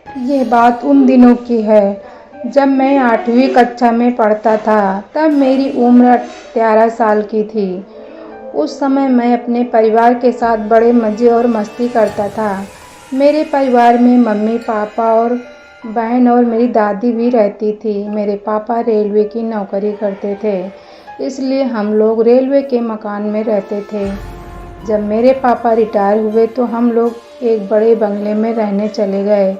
ये बात उन दिनों की है जब मैं 8वीं कक्षा में पढ़ता था। तब मेरी उम्र 13 साल की थी। उस समय मैं अपने परिवार के साथ बड़े मज़े और मस्ती करता था। मेरे परिवार में मम्मी पापा और बहन और मेरी दादी भी रहती थी। मेरे पापा रेलवे की नौकरी करते थे, इसलिए हम लोग रेलवे के मकान में रहते थे। जब मेरे पापा रिटायर हुए तो हम लोग एक बड़े बंगले में रहने चले गए।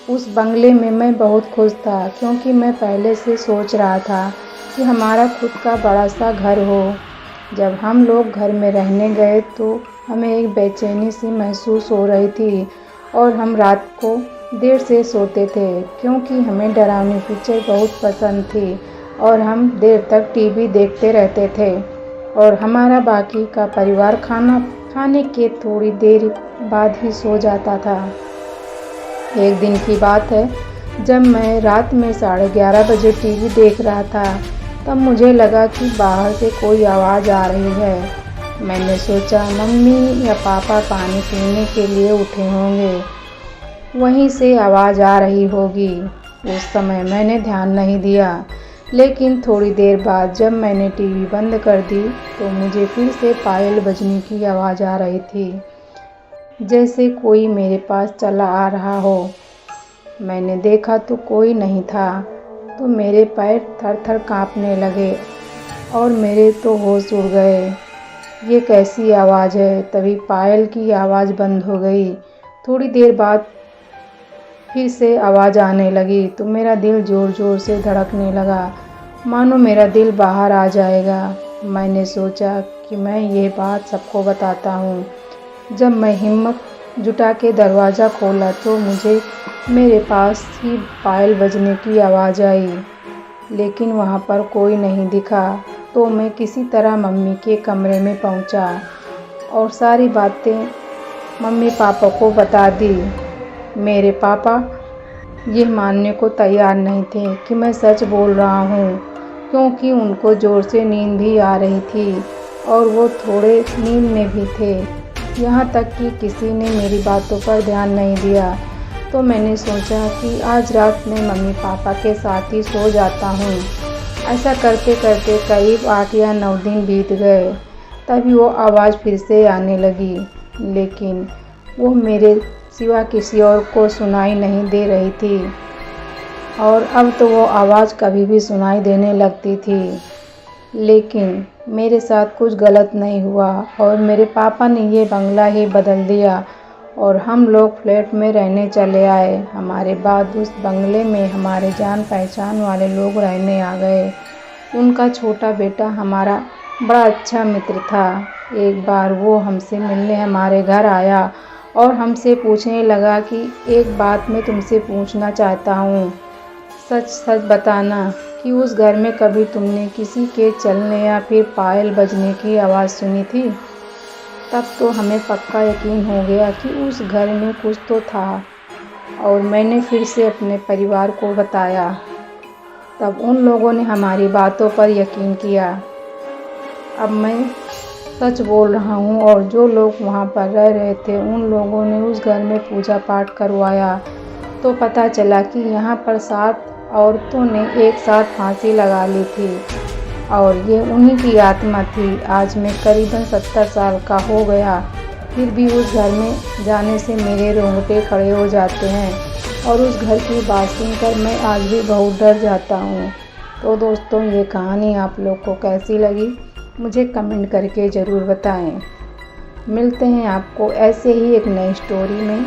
उस बंगले में मैं बहुत खुश था, क्योंकि मैं पहले से सोच रहा था कि हमारा खुद का बड़ा सा घर हो। जब हम लोग घर में रहने गए तो हमें एक बेचैनी सी महसूस हो रही थी और हम रात को देर से सोते थे, क्योंकि हमें डरावनी पिक्चर बहुत पसंद थी और हम देर तक टीवी देखते रहते थे और हमारा बाकी का परिवार खाना खाने के थोड़ी देर बाद ही सो जाता था। एक दिन की बात है, जब मैं रात में 11:30 बजे टीवी देख रहा था, तब मुझे लगा कि बाहर से कोई आवाज़ आ रही है। मैंने सोचा मम्मी या पापा पानी पीने के लिए उठे होंगे, वहीं से आवाज़ आ रही होगी। उस समय मैंने ध्यान नहीं दिया, लेकिन थोड़ी देर बाद जब मैंने टीवी बंद कर दी तो मुझे फिर से पायल बजने की आवाज़ आ रही थी, जैसे कोई मेरे पास चला आ रहा हो। मैंने देखा तो कोई नहीं था, तो मेरे पैर थर-थर काँपने लगे और मेरे तो होश उड़ गए। ये कैसी आवाज़ है? तभी पायल की आवाज़ बंद हो गई। थोड़ी देर बाद फिर से आवाज़ आने लगी तो मेरा दिल ज़ोर-ज़ोर से धड़कने लगा, मानो मेरा दिल बाहर आ जाएगा। मैंने सोचा कि मैं ये बात सबको बताता हूँ। जब मैं हिम्मत जुटा के दरवाज़ा खोला तो मुझे मेरे पास ही पायल बजने की आवाज़ आई, लेकिन वहाँ पर कोई नहीं दिखा। तो मैं किसी तरह मम्मी के कमरे में पहुँचा और सारी बातें मम्मी पापा को बता दी। मेरे पापा ये मानने को तैयार नहीं थे कि मैं सच बोल रहा हूँ, क्योंकि उनको ज़ोर से नींद भी आ रही थी और वो थोड़े नींद में भी थे। यहाँ तक कि किसी ने मेरी बातों पर ध्यान नहीं दिया। तो मैंने सोचा कि आज रात मैं मम्मी पापा के साथ ही सो जाता हूँ। ऐसा करते करते करीब 8 या 9 दिन बीत गए। तभी वो आवाज़ फिर से आने लगी, लेकिन वो मेरे सिवा किसी और को सुनाई नहीं दे रही थी और अब तो वो आवाज़ कभी भी सुनाई देने लगती थी। लेकिन मेरे साथ कुछ गलत नहीं हुआ और मेरे पापा ने ये बंगला ही बदल दिया और हम लोग फ्लैट में रहने चले आए। हमारे बाद उस बंगले में हमारे जान पहचान वाले लोग रहने आ गए। उनका छोटा बेटा हमारा बड़ा अच्छा मित्र था। एक बार वो हमसे मिलने हमारे घर आया और हमसे पूछने लगा कि एक बात मैं तुमसे पूछना चाहता हूँ, सच सच बताना कि उस घर में कभी तुमने किसी के चलने या फिर पायल बजने की आवाज़ सुनी थी? तब तो हमें पक्का यकीन हो गया कि उस घर में कुछ तो था और मैंने फिर से अपने परिवार को बताया। तब उन लोगों ने हमारी बातों पर यकीन किया। अब मैं सच बोल रहा हूँ और जो लोग वहाँ पर रह रहे थे उन लोगों ने उस घर में पूजा पाठ करवाया तो पता चला कि यहाँ पर 7 औरतों ने एक साथ फांसी लगा ली थी और ये उन्हीं की आत्मा थी। आज मैं करीबन 70 साल का हो गया, फिर भी उस घर में जाने से मेरे रोंगटे खड़े हो जाते हैं और उस घर की बात सुनकर मैं आज भी बहुत डर जाता हूँ। तो दोस्तों, ये कहानी आप लोग को कैसी लगी मुझे कमेंट करके ज़रूर बताएं। मिलते हैं आपको ऐसे ही एक नई स्टोरी में।